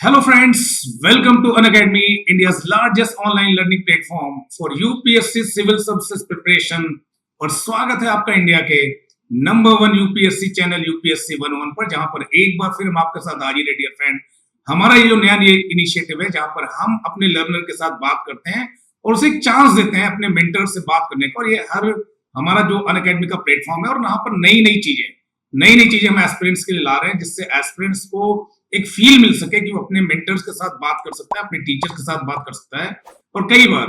Hello friends, welcome to Unacademy, India's largest online learning platform for UPSC Civil Services Preparation। और स्वागत है आपका India के number 1 UPSC channel UPSC 101 पर, जहां पर एक बार फिर हम आपके साथ हाजिर है डियर फ्रेंड। हमारा ये जो नया इनिशिएटिव है जहां पर हम अपने लर्नर के साथ बात करते हैं और उसे एक चांस देते हैं अपने मेंटर से बात करने का। और ये हर हमारा जो अनअकैडमी का प्लेटफॉर्म है और यहाँ पर नई नई चीजें हम एस्पिरेंट्स के लिए ला रहे हैं, जिससे एस्पिरेंट्स को एक फील मिल सके कि वो अपने मेंटर्स के साथ बात कर सकता है, अपने टीचर्स के साथ बात कर सकता है। और कई बार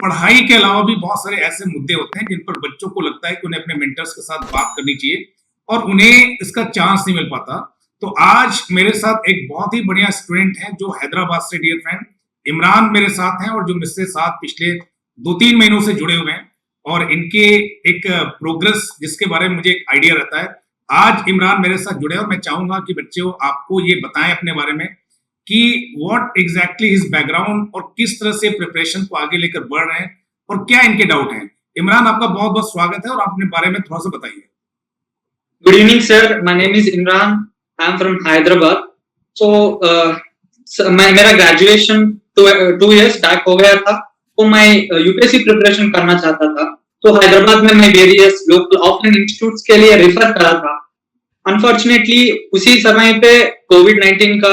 पढ़ाई के अलावा भी बहुत सारे ऐसे मुद्दे होते हैं जिन पर बच्चों को लगता है कि उन्हें अपने मेंटर्स के साथ बात करनी चाहिए और उन्हें इसका चांस नहीं मिल पाता। तो आज मेरे साथ एक बहुत ही बढ़िया स्टूडेंट है जो हैदराबाद से, डियर फ्रेंड इमरान मेरे साथ हैं, और जो मुझसे साथ पिछले 2-3 महीनों से जुड़े हुए हैं और इनके एक प्रोग्रेस जिसके बारे में मुझे एक आइडिया रहता है। आज इमरान मेरे साथ जुड़े और मैं चाहूंगा कि बच्चों आपको ये बताएं अपने बारे में कि व्हाट एग्जैक्टली हिज बैकग्राउंड और किस तरह से प्रिपरेशन को आगे लेकर बढ़ रहे हैं और क्या इनके डाउट हैं। इमरान, आपका बहुत बहुत स्वागत है और आप अपने बारे में थोड़ा सा बताइए। Good evening sir, my name is Imran, I am from Hyderabad. So मेरा ग्रेजुएशन 2 इयर्स बैक हो गया था, तो मैं यूपीएससी प्रिपरेशन करना चाहता था। तो हैदराबाद में मैं वेरियस लोकल ऑफलाइन इंस्टीट्यूट्स के लिए रेफर करा था। अनफॉर्चुनेटली उसी समय पे कोविड-19 का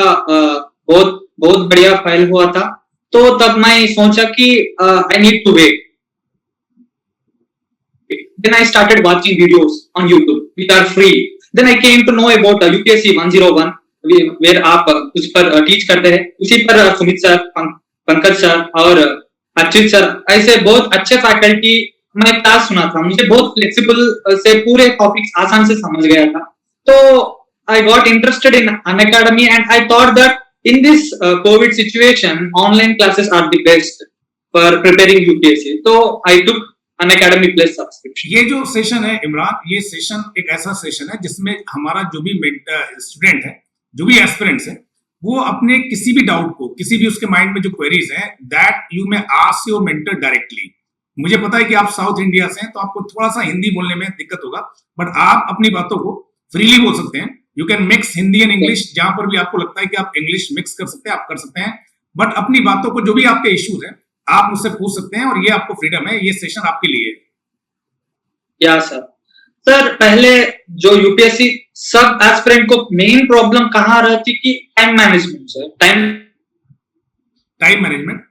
बहुत बढ़िया फाइल हुआ था, तो तब मैं सोचा कि I need to wait. Then I started watching videos on YouTube which are free. Then I came to know about UPSC 101 where आप उस पर टीच करते हैं। उसी पर सुमित सर, पंकज सर और अर्चित सर, ऐसे बहुत अच्छे फैकल्टी मैं क्लास सुना था। मुझे बहुत फ्लेक्सिबल से पूरे टॉपिक्स आसान से समझ गया था। तो I got interested in Unacademy and I thought that in this COVID situation, online classes are the best for preparing UPSC. So I took Unacademy Plus subscription. ये जो सेशन है इमरान, ये सेशन एक ऐसा सेशन है जिसमें हमारा जो भी स्टूडेंट है, जो भी एस्पिरेंट्स है, वो अपने किसी भी डाउट को, किसी भी उसके माइंड में जो क्वेरीज हैं, that you may ask your mentor directly. मुझे पता है कि आप साउथ इंडिया से हैं तो आपको थोड़ा सा हिंदी बोलने में दिक्कत होगा, बट आप अपनी बातों को फ्रीली बोल सकते हैं। You can mix Hindi and English, जहां पर भी आपको लगता है कि आप इंग्लिश मिक्स कर सकते हैं आप कर सकते हैं, बट अपनी बातों को, जो भी आपके इश्यूज हैं, आप मुझसे पूछ सकते हैं और ये आपको फ्रीडम है। ये सेशन आपके लिए है। या सर पहले जो यूपीएससी सब एस्पिरेंट को मेन प्रॉब्लम कहाँ रहती कि time management. Sir time management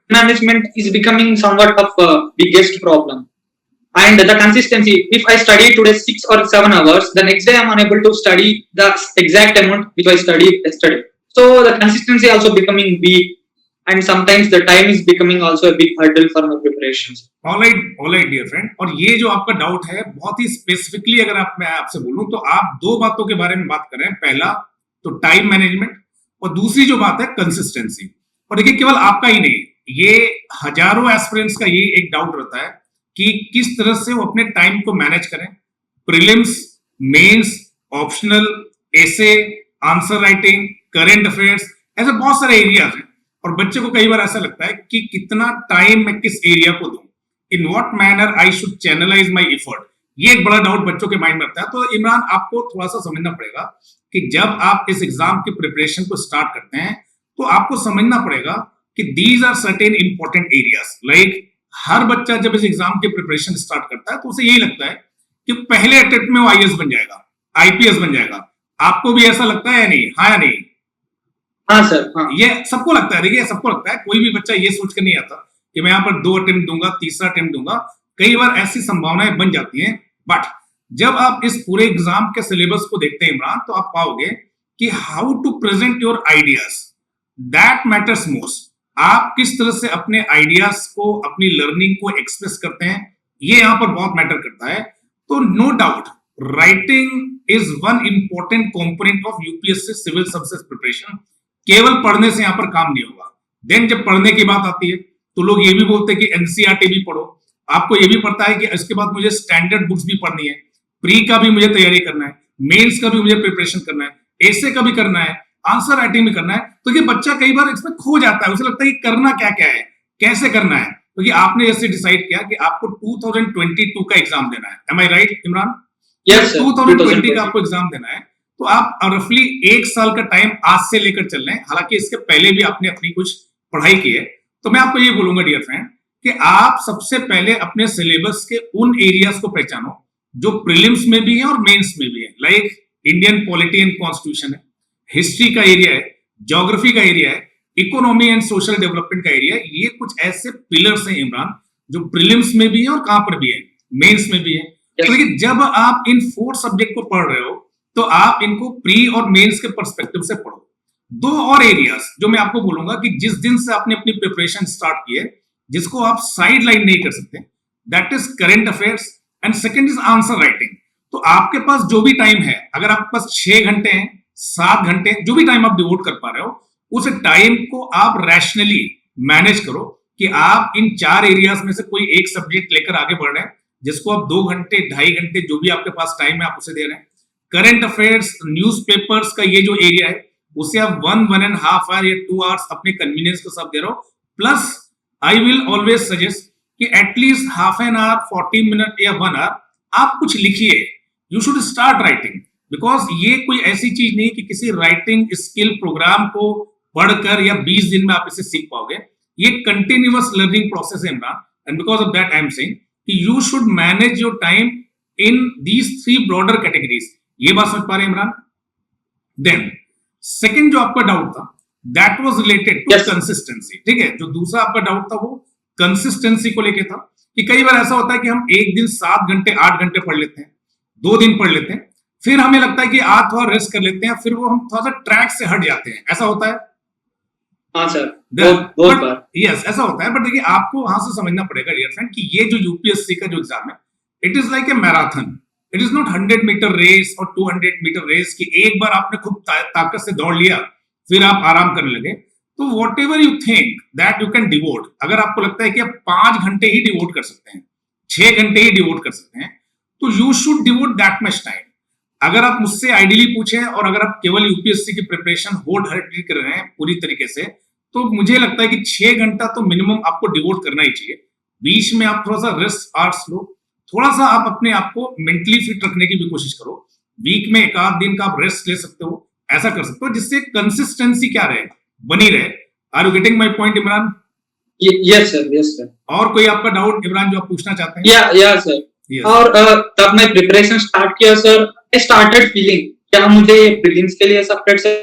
is becoming somewhat of a biggest problem, and the consistency. If I study today 6 or 7 hours, the next day I'm unable to study the exact amount which I studied yesterday. So the consistency also becoming weak, and sometimes the time is becoming also a big hurdle for my preparations. All right dear friend, और ये जो आपका doubt है बहुत ही specifically अगर मैं आपसे बोलूं तो आप दो बातों के बारे में बात कर रहे हैं। पहला तो टाइम मैनेजमेंट और दूसरी जो बात है कंसिस्टेंसी। और देखिए, केवल आपका ही नहीं, ये हजारों एस्पिरेंट्स का ये एक डाउट रहता है कि किस तरह से वो अपने टाइम को मैनेज करें। प्रीलिम्स, मेंस, ऑप्शनल, एसे, आंसर राइटिंग, करंट अफेयर्स, ऐसे बहुत सारे एरियाज हैं और बच्चे को कई बार ऐसा लगता है कि कितना टाइम मैं किस एरिया को दूं, in what manner I should channelize my effort. ये एक बड़ा डाउट बच्चों के माइंड में रहता है। तो इमरान, आपको थोड़ा सा समझना पड़ेगा कि जब आप इस एग्जाम की प्रिपरेशन को स्टार्ट करते हैं तो आपको समझना पड़ेगा कि these are certain important areas. Like हर बच्चा जब इस एग्जाम की प्रिपरेशन स्टार्ट करता है तो उसे यही लगता है कि पहले अटेम्प्ट में वो आईएएस बन जाएगा, आईपीएस बन जाएगा। आपको भी ऐसा लगता है या नहीं? हाँ या नहीं? हाँ सर, हाँ। ये सबको लगता है। देखिए, सबको लगता है, कोई भी बच्चा ये सोच कर नहीं आता कि मैं यहाँ पर 2 अटेम्प्ट दूंगा, तीसरा अटेम्प्ट दूंगा। कई बार ऐसी संभावनाएं बन जाती हैं, बट जब आप इस पूरे एग्जाम के सिलेबस को देखते हैं इमरान, तो आप पाओगे कि how to present your ideas, that matters most. आप किस तरह से अपने आइडियाज को, अपनी लर्निंग को एक्सप्रेस करते हैं, ये यहाँ पर बहुत मैटर करता है। तो no doubt writing is one important component of UPSC civil services preparation. केवल पढ़ने से यहाँ पर काम नहीं होगा। देन जब पढ़ने की बात आती है तो लोग ये भी बोलते हैं कि एनसीईआरटी भी पढ़ो। आपको ये भी पड़ता है कि इसके बाद मुझे स्टैंडर्ड बुक्स भी पढ़नी है, प्री का भी मुझे तैयारी करना है, मेंस का भी मुझे प्रिपरेशन करना है, एसे का भी करना है, आंसर राइटिंग भी करना है। तो ये बच्चा कई बार इसमें खो जाता है, उसे लगता है कि करना क्या क्या है, कैसे करना है। क्योंकि आपने जैसे डिसाइड किया कि आपको 2022 का एग्जाम देना है। एम आई राइट इमरान? यस सर, 2020 का आपको एग्जाम देना है। तो आप रफली 1 साल का टाइम आज से लेकर चल रहे हैं, हालांकि इसके पहले भी आपने अपनी कुछ पढ़ाई की है। तो मैं आपको ये बोलूंगा डियर फ्रेंड कि आप सबसे पहले अपने सिलेबस के उन एरियाज को पहचानो जो प्रीलिम्स में भी है और मेंस में भी है। Like Indian polity and constitution है, हिस्ट्री का एरिया है, ज्योग्राफी का एरिया है, इकोनॉमी एंड सोशल डेवलपमेंट का एरिया है। ये कुछ ऐसे पिलर्स हैं इमरान जो प्रीलिम्स में भी है और कहां पर भी है, मेंस में भी है। तो देखिए, जब आप इन 4 सब्जेक्ट को पढ़ रहे हो तो आप इनको प्री और मेंस के पर्सपेक्टिव से पढ़ो। 2 और एरियाज जो मैं आपको बोलूंगा कि जिस दिन से आपने अपनी प्रिपरेशन स्टार्ट की है, जिसको आप साइड लाइन नहीं कर सकते, that is current affairs and second is answer writing. तो आपके पास जो भी टाइम है, अगर आपके पास 6 घंटे हैं, 7 घंटे, जो भी टाइम आप डिवोट कर पा रहे हो, उस टाइम को आप रैशनली मैनेज करो कि आप इन 4 एरियाज में से कोई एक सब्जेक्ट लेकर आगे बढ़ रहे हैं, जिसको आप 2 घंटे 2.5 घंटे जो भी आपके पास टाइम है आप उसे दे रहे हैं। करंट अफेयर्स, न्यूज़पेपर्स का ये जो एरिया है, उसे आप 1.5 आवर या 2 आवर्स अपने कन्वीनियंस के साथ दे रहे हो। Plus I will always suggest कि at least half an hour, 40 minute या 1 आवर आप कुछ लिखिए। You should start writing, because ये कोई ऐसी चीज नहीं कि किसी राइटिंग स्किल प्रोग्राम को पढ़कर या 20 दिन में आप इसे सीख पाओगे। ये कंटिन्यूअस लर्निंग प्रोसेस है Imran, and because of that I am saying कि you should manage your time in these 3 broader categories. ये बात समझ पा रहे हैं इमरान? देन सेकंड जो आपका डाउट था, that was related to consistency. ठीक है, जो दूसरा आपका डाउट था वो कंसिस्टेंसी को लेके था कि कई बार ऐसा होता है कि हम एक दिन 7 घंटे 8 घंटे पढ़ लेते हैं, 2 दिन पढ़ लेते हैं, फिर हमें लगता है कि आज थोड़ा रेस्ट कर लेते हैं, फिर वो हम थोड़ा सा ट्रैक से हट जाते हैं। ऐसा होता है? हाँ सर, बहुत बार। यस, ऐसा होता है। बट देखिए, आपको वहां से समझना पड़ेगा डियर फ्रेंड कि ये जो यूपीएससी का जो एग्जाम है, it is like a marathon. It is not 100 metre race और 200 मीटर रेस की एक बार आपने खूब ताकत से दौड़ लिया फिर आप आराम करने लगे। तो what ever you think that you can devote, अगर आपको लगता है कि आप 5 घंटे ही डिवोट कर सकते हैं, 6 घंटे ही डिवोट कर सकते हैं, तो you should devote that much time. अगर आप मुझसे आइडियली पूछे और अगर आप केवल यूपीएससी की प्रिपरेशन होल्ड हार्टेडली कर रहे हैं पूरी तरीके से, तो मुझे लगता है कि 6 घंटा तो मिनिमम आपको डिवोट करना ही चाहिए। बीच में आप थोड़ा सा रेस्ट आवर्स लो, थोड़ा सा आप अपने आप को मेंटली फिट रखने की भी कोशिश करो। वीक में 1 आध दिन का आप रेस्ट ले सकते हो, ऐसा कर सकते हो, जिससे कंसिस्टेंसी क्या रहे, बनी रहे। Are you getting my point Imran? Yes sir, yes sir. और कोई आपका डाउट इमरान जो आप पूछना चाहते हैं? या सर। और तब मैं प्रिपरेशन स्टार्ट किया सर, आई स्टार्टेड फीलिंग क्या मुझे प्रीलिम्स के लिए सेपरेट से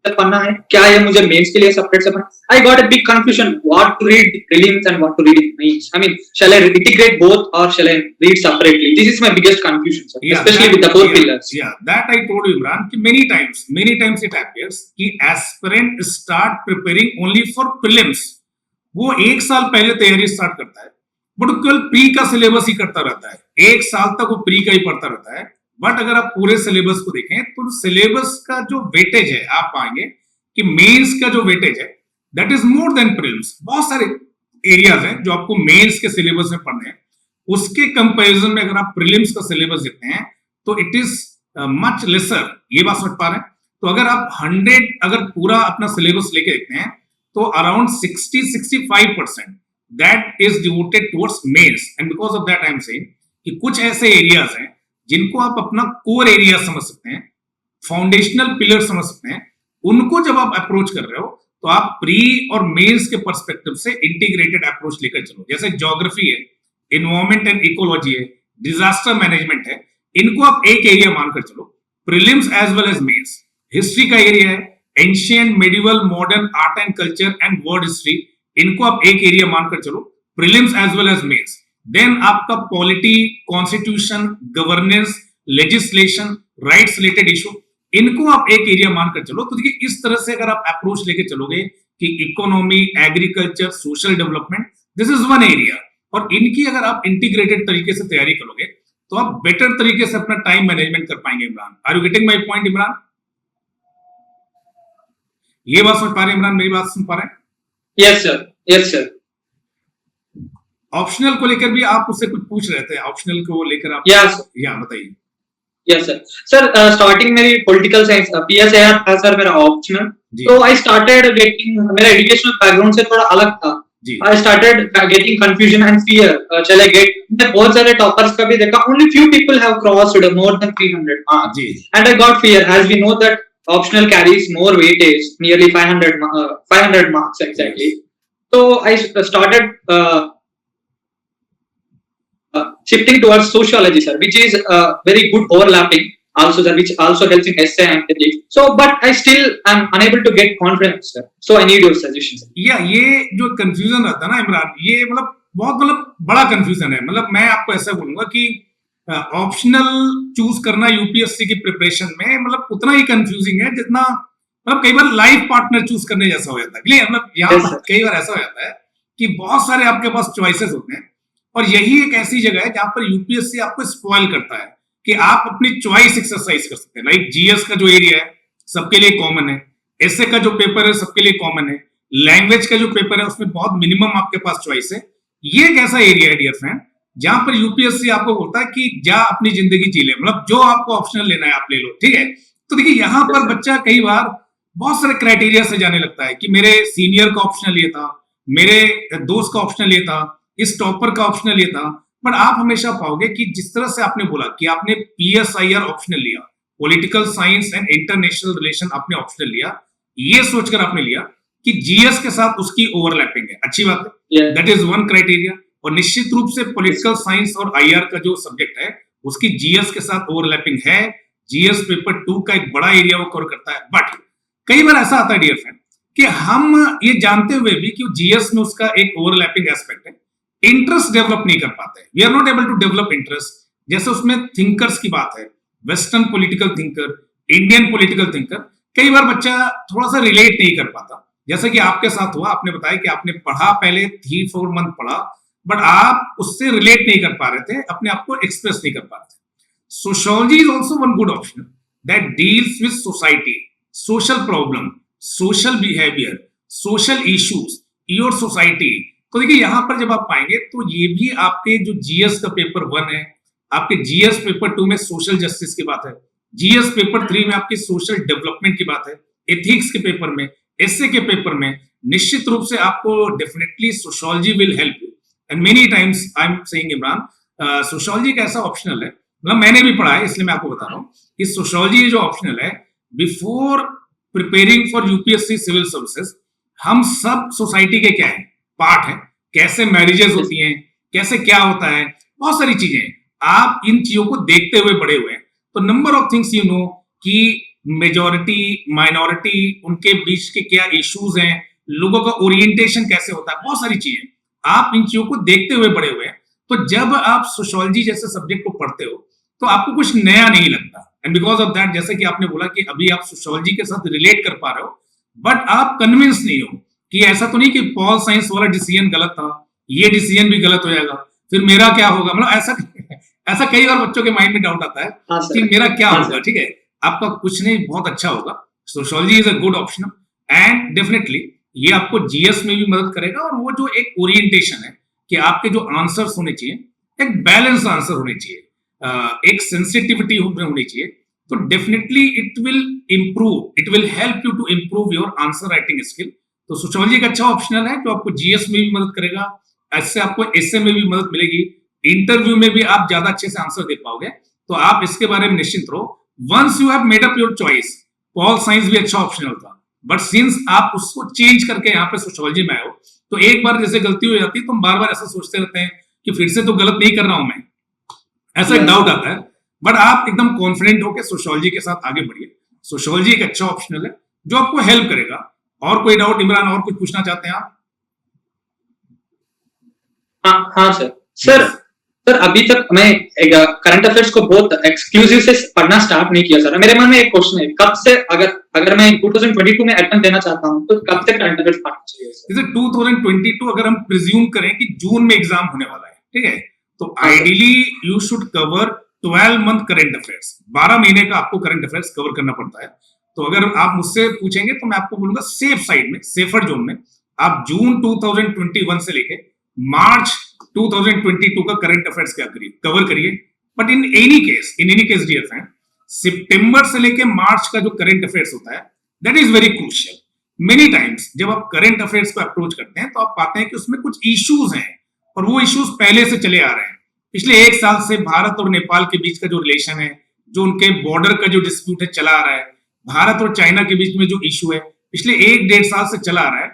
पढ़ना है, क्या ये मुझे मेंस के लिए सेपरेट से पढ़ना। I got a big confusion what to read prelims and what to read mains. I mean shall I integrate both और shall I read separately? This is my biggest confusion sir, especially with the 4 pillars. Yeah, that I told you Imran कि many times it appears कि aspirant start preparing only for prelims। वो 1 साल पहले तैयारी start करता है, but केवल pre का सिलेबस ही करता रहता है। 1 साल तक वो प्री का ही पढ़ता रहता है। बट अगर आप पूरे सिलेबस को देखें तो सिलेबस का जो वेटेज है, आप पाएंगे कि मेंस का जो वेटेज है that is more than prelims. बहुत सारे एरियाज हैं जो आपको मेंस के सिलेबस में पढ़ने हैं, उसके कंपैरिजन में अगर आप प्रीलिम्स का सिलेबस देखते हैं तो इट इज मच लेसर। ये बात समझ पा रहे हैं? तो अगर आप 100 अगर पूरा अपना सिलेबस लेके देखते हैं तो around 60-65% that is devoted towards mains. And because of that I am saying कि कुछ ऐसे एरियाज हैं जिनको आप अपना कोर एरिया समझ सकते हैं, फाउंडेशनल पिलर समझ सकते हैं, उनको जब आप अप्रोच कर रहे हो तो आप प्री और मेंस के पर्सपेक्टिव से इंटीग्रेटेड अप्रोच लेकर चलो। जैसे ज्योग्राफी है, एनवायरमेंट एंड इकोलॉजी है, डिजास्टर मैनेजमेंट है, इनको आप एक एरिया मानकर चलो, prelims as well as mains. History का एरिया है, ancient, medieval, modern, art and culture and world history, इनको आप एक एरिया मानकर चलो, prelims as well as mains. Then आपका polity, constitution, governance, legislation, rights related issue, इनको आप एक एरिया मानकर चलो। तो देखिए, इस तरह से अगर आप अप्रोच लेके चलोगे कि economy, agriculture, social development, this is one area, और इनकी अगर आप इंटीग्रेटेड तरीके से तैयारी करोगे तो आप बेटर तरीके से अपना टाइम मैनेजमेंट कर पाएंगे Imran. Are you getting my point Imran? ये बात समझ पा रहे हैं इमरान? मेरी बात सुन पा रहे हैं? Yes sir, yes sir. Optional को लेकर भी आप उससे कुछ पूछ रहे थे, ऑप्शनल को लेकर आप? यस, या बताइए। Yes sir. सर स्टार्टिंग मेरी पॉलिटिकल साइंस पीएसआईआर था सर मेरा ऑप्शनल, तो आई स्टार्टेड गेटिंग, मेरा एजुकेशनल बैकग्राउंड से थोड़ा अलग था, जी I started getting confusion and fear. Shall I get? मैं बहुत सारे toppers का भी देखा. Only few people have crossed more than 300 marks, ji and I got fear as we know that optional carries more weightage, nearly 500 marks exactly. yes So I started shifting towards sociology, sir, which is very good overlapping also, sir, which also helps in essay and ethics. So, but I still am unable to get confidence, sir. So I need your suggestions. या ये जो confusion रहता है ना इमरान, ये मतलब बहुत मतलब बड़ा कंफ्यूजन है। मतलब मैं आपको ऐसा बोलूंगा कि ऑप्शनल चूज करना यूपीएससी की प्रिपरेशन में मतलब उतना ही कंफ्यूजिंग है जितना मतलब कई बार लाइफ पार्टनर चूज करने जैसा हो जाता है। क्लियर? मतलब यहाँ Yes, पर sir. कई बार ऐसा हो जाता है कि बहुत सारे आपके पास चॉइसेस होते हैं और यही एक ऐसी जगह है जहां पर यूपीएससी आपको स्पॉइल करता है कि आप अपनी चॉइस एक्सरसाइज कर सकते हैं। लाइक जीएस का जो एरिया है सबके लिए कॉमन है, एसए का जो पेपर है सबके लिए कॉमन है, लैंग्वेज का जो पेपर है उसमें बहुत मिनिमम आपके पास चॉइस है। ये एक ऐसा एरिया है डियर फ्रेंड जहां पर यूपीएससी आपको बोलता है कि जा अपनी जिंदगी जी ले, मतलब जो आपको ऑप्शनल लेना है आप ले लो। ठीक है? तो देखिए यहाँ पर बच्चा कई बार बहुत सारे क्राइटेरिया से जाने लगता है कि मेरे सीनियर का ऑप्शनल ये था, मेरे दोस्त का ऑप्शनल ये था, इस टॉपर का ऑप्शनल ये था। बट आप हमेशा पाओगे कि जिस तरह से आपने बोला कि आपने पीएसआईआर ऑप्शनल लिया, political science and international relation आपने ऑप्शनल लिया, ये सोचकर आपने लिया कि जीएस के साथ उसकी ओवरलैपिंग है। अच्छी बात है, Yeah. That is one criteria. और निश्चित रूप से पॉलिटिकल साइंस और आईआर का जो सब्जेक्ट है उसकी जीएस के साथ ओवरलैपिंग है। जीएस पेपर 2 का एक बड़ा एरिया वो कवर करता है। बट कई बार ऐसा आता है डियर फ्रेंड कि हम ये जानते हुए भी कि जीएस में उसका एक ओवरलैपिंग एस्पेक्ट है, इंटरेस्ट डेवलप नहीं कर पाते। We are not able to develop interest. जैसे उसमें थिंकर्स की बात है, western political thinker, Indian political thinker, कई बार बच्चा थोड़ा सा रिलेट नहीं कर पाता। जैसे कि आपके साथ हुआ, आपने बताया कि आपने पढ़ा, पहले 3-4 मंथ पढ़ा, बट आप उससे रिलेट नहीं कर पा रहे थे, अपने आप को एक्सप्रेस नहीं कर पा रहे थे। Sociology is also one good option that deals with society, social problem, social behaviour, social issues, your society. तो देखिए यहाँ पर जब आप पाएंगे तो ये भी आपके जो जीएस का पेपर 1 है, आपके जीएस पेपर 2 में सोशल जस्टिस की बात है, जीएस पेपर 3 में आपकी सोशल डेवलपमेंट की बात है, एथिक्स के पेपर में, एसए के पेपर में निश्चित रूप से आपको definitely sociology will help you. And many times I am saying Imran, sociology एक ऐसा ऑप्शनल है, मतलब मैंने भी पढ़ा है इसलिए मैं आपको बता रहा हूँ कि सोशियोलॉजी जो ऑप्शनल है, before preparing for UPSC civil services हम सब सोसाइटी के क्या है, पार्ट है। कैसे मैरिजेस होती हैं, कैसे क्या होता है, बहुत सारी चीजें आप इन चीजों को देखते हुए बड़े हुए हैं। तो number of things you know कि मेजॉरिटी माइनॉरिटी उनके बीच के क्या इश्यूज हैं, लोगों का ओरिएंटेशन कैसे होता है, बहुत सारी चीजें आप इन चीजों को देखते हुए बड़े हुए हैं। तो जब आप सोशियोलॉजी जैसे सब्जेक्ट को पढ़ते हो तो आपको कुछ नया नहीं लगता। एंड बिकॉज ऑफ दैट, जैसे कि आपने बोला कि अभी आप सोशियोलॉजी के साथ रिलेट कर पा रहे हो, बट आप कन्विंस नहीं हो कि ऐसा तो नहीं कि पॉल साइंस वाला डिसीजन गलत था, ये डिसीजन भी गलत हो जाएगा, फिर मेरा क्या होगा। मतलब ऐसा ऐसा कई बार बच्चों के माइंड में डाउट आता है हाँ, कि मेरा क्या हाँ, होगा। ठीक है, आपका कुछ नहीं, बहुत अच्छा होगा। Sociology is a good option and definitely ये आपको जीएस में भी मदद करेगा। और वो जो एक ओरिएंटेशन है कि आपके जो आंसर्स होने चाहिए, एक बैलेंस आंसर होने चाहिए, एक सेंसिटिविटी होनी चाहिए, तो definitely it will improve, it will help you to improve your answer writing skill. तो सोशियोलॉजी एक अच्छा ऑप्शनल है जो आपको जीएस में भी मदद करेगा, ऐसे आपको एसए में भी मदद मिलेगी, इंटरव्यू में भी आप ज्यादा अच्छे से आंसर दे पाओगे। तो आप इसके बारे में निश्चिंत रहो। Once you have made up your choice, pol science भी अच्छा ऑप्शनल था, बट सिंस आप उसको चेंज करके यहाँ पे सोशियोलॉजी में आए हो, तो एक बार जैसे गलती हो जाती है तो हम बार बार ऐसा सोचते रहते हैं कि फिर से तो गलत नहीं कर रहा हूं मैं, ऐसा डाउट आता है। बट आप एकदम कॉन्फिडेंट होकर सोशियोलॉजी के साथ आगे बढ़िए। सोशियोलॉजी एक अच्छा ऑप्शनल है जो आपको हेल्प करेगा। और कोई डाउट इमरान, और कुछ पूछना चाहते हैं आप? हाँ सर। सर अभी तक मैं करंट अफेयर्स को बहुत एक्सक्लूसिव से पढ़ना स्टार्ट नहीं किया सर। मेरे मन में एक क्वेश्चन है, कब से अगर मैं 2022 में अटेम्प्ट देना चाहता हूँ तो कब तक करंट अफेयर्स पढ़ना चाहिए सर? जैसे 2022 अगर हम प्रिज्यूम करें कि जून में एग्जाम होने वाला है, ठीक है, तो ideally you should cover 12 month current affairs. 12 महीने का आपको करंट अफेयर्स कवर करना पड़ता है। तो अगर आप मुझसे पूछेंगे तो मैं आपको बोलूंगा सेफ साइड में, सेफर जोन में आप जून 2021 से लेके मार्च 2022 का करंट अफेयर्स क्या करिए, कवर करिए। But in any case dear friend, सितंबर से लेके मार्च का जो करंट अफेयर्स होता है that is very crucial. Many times जब आप करंट अफेयर्स को अप्रोच करते हैं तो आप पाते हैं कि उसमें कुछ इश्यूज हैं और वो इश्यूज पहले से चले आ रहे हैं। पिछले 1 साल से भारत और नेपाल के बीच का जो रिलेशन है, जो उनके बॉर्डर का जो डिस्प्यूट है चला आ रहा है, भारत और चाइना के बीच में जो इशू है पिछले 1-1.5 साल से चला आ रहा है,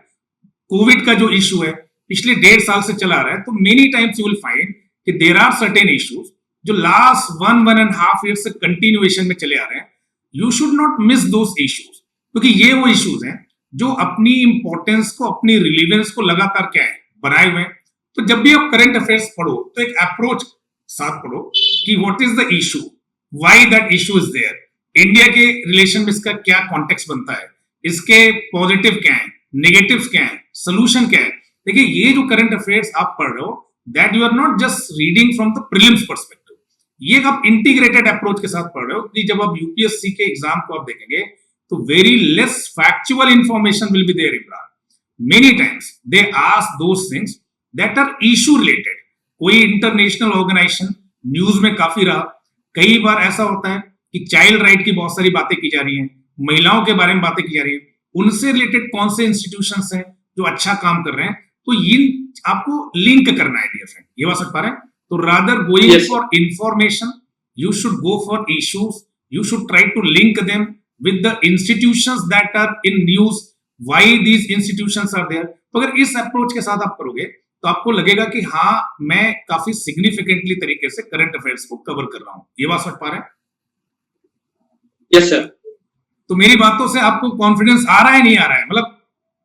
कोविड का जो इशू है पिछले 1.5 साल से चला आ रहा है, तो many times you will find कि देयर आर सर्टेन इश्यूज जो लास्ट 1.5 ईयर से कंटिन्यूएशन में चले आ रहे हैं। You should not miss those issues, क्योंकि ये वो इश्यूज हैं जो अपनी इंपॉर्टेंस को, अपनी रिलीवेंस को लगातार क्या है बनाए हुए हैं। तो जब भी आप करंट अफेयर्स पढ़ो तो एक अप्रोच साथ पढ़ो कि what is the issue, why that issue is there, India के रिलेशन में इसका क्या कॉन्टेक्स्ट बनता है, इसके पॉजिटिव क्या है, नेगेटिव्स क्या है, सोल्यूशन क्या है। देखिए ये जो करंट अफेयर्स आप पढ़ रहे हो that you are not just reading from the prelims perspective, ये आप इंटीग्रेटेड अप्रोच के साथ पढ़ रहे हो कि जब आप यूपीएससी के एग्जाम को आप देखेंगे तो very less factual information will be there Imran. Many times they ask those things that are issue related. कोई इंटरनेशनल ऑर्गेनाइजेशन न्यूज में काफी रहा, कई बार ऐसा होता है कि चाइल्ड राइट की बहुत सारी बातें की जा रही हैं, महिलाओं के बारे में बातें की जा रही हैं, उनसे रिलेटेड कौन से इंस्टीट्यूशंस हैं जो अच्छा काम कर रहे हैं, तो ये आपको लिंक करना है डियर फ्रेंड, ये बात समझ पा रहे हैं। तो rather going for information you should go for issues, you should try to link them with the institutions that are in news, why these institutions are there. तो अगर इस अप्रोच के साथ आप करोगे तो आपको लगेगा कि हाँ मैं काफी सिग्निफिकेंटली तरीके से करंट अफेयर्स को कवर कर रहा हूं, ये बात समझ पा रहे हैं? Yes sir. तो मेरी बातों से आपको कॉन्फिडेंस आ रहा है नहीं आ रहा है, मतलब?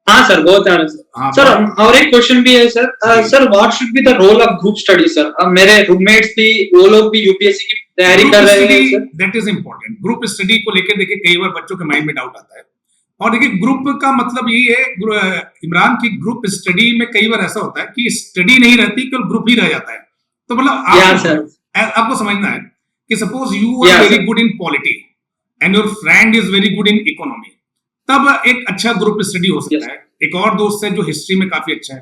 हाँ सर, बहुत आ रहा है हाँ, सर। सर और एक क्वेश्चन भी है sir, sir what should be the role of group study sir? अब मेरे रूममेट्स भी, वो लोग भी यूपीएससी की तैयारी कर रहे हैं sir. That is important. Group study को लेकर देखिए कई बार बच्चों के माइंड में डाउट आता है, और देखिए ग्रुप का मतलब यही है इमरान की, ग्रुप स्टडी में कई बार ऐसा होता है कि स्टडी नहीं रहती, केवल ग्रुप ही रह जाता है। तो मतलब आपको समझना है कि suppose you are very good in polity and your friend is very good in economy, तब एक अच्छा ग्रुप स्टडी हो सकता है। एक और दोस्त है जो हिस्ट्री में काफी अच्छा है,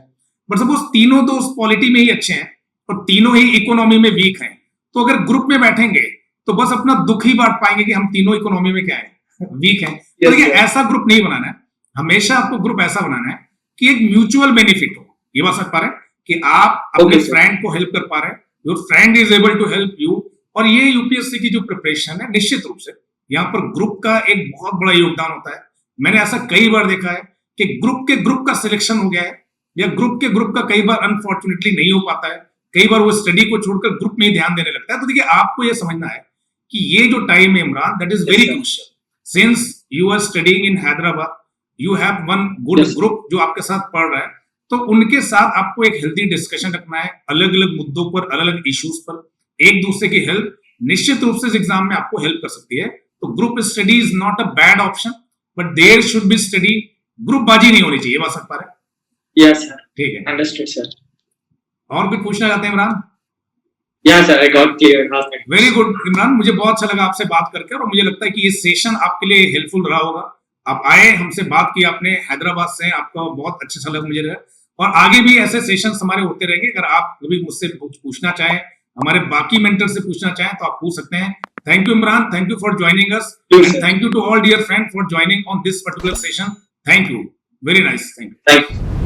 बट सपोज तीनों दोस्त पॉलिटी में ही अच्छे हैं और तीनों ही इकोनॉमी में वीक हैं, तो अगर ग्रुप में बैठेंगे तो बस अपना दुख ही बांट पाएंगे कि हम तीनों इकोनॉमी में क्या है, वीक है। तो देखिए ऐसा ग्रुप नहीं बनाना है, हमेशा आपको ग्रुप ऐसा बनाना है कि एक म्यूचुअल बेनिफिट हो। ये बात समझ पा रहे हैं कि आप अपने फ्रेंड को हेल्प कर पा रहे हैं, your friend is able to help you. और ये यूपीएससी की जो प्रिपरेशन है, निश्चित रूप से यहाँ पर ग्रुप का एक बहुत बड़ा योगदान होता है। मैंने ऐसा कई बार देखा है कि ग्रुप का सिलेक्शन हो गया है, या ग्रुप का कई बार अनफॉर्चुनेटली नहीं हो पाता है, कई बार वो स्टडी को छोड़कर ग्रुप में ही ध्यान देने लगता है। तो देखिए आपको ये समझना है कि ये जो टाइम है Imran, that is very crucial. Since you are studying in Hyderabad, you have one good group जो आपके साथ पढ़ रहा है, तो उनके साथ आपको एक हेल्दी डिस्कशन रखना है, अलग अलग मुद्दों पर, अलग अलग इश्यूज पर। एक दूसरे की हेल्प निश्चित रूप से इस एग्जाम में आपको हेल्प कर सकती है। तो group study is not a bad option, but there should be study. Group बाजी नहीं होनी चाहिए, बात समझ पा रहे हैं? यस सर, ठीक है, अंडरस्टूड सर। और कुछ पूछना चाहते हैं इमरान? या sir, I got clear. Very good Imran, मुझे बहुत अच्छा लगा आपसे बात करके, और मुझे लगता है कि ये सेशन आपके लिए हेल्पफुल रहा होगा। आप आए, हमसे बात की आपने हैदराबाद से, आपका बहुत अच्छा लगा मुझे, और आगे भी ऐसे सेशन हमारे होते रहेंगे। अगर आप कभी मुझसे कुछ पूछना चाहें, हमारे बाकी मेंटर से पूछना चाहें, तो आप पूछ सकते हैं। Thank you Imran, thank you for joining us, and thank you to all dear friend for joining on this particular session. Thank you, very nice, thank you.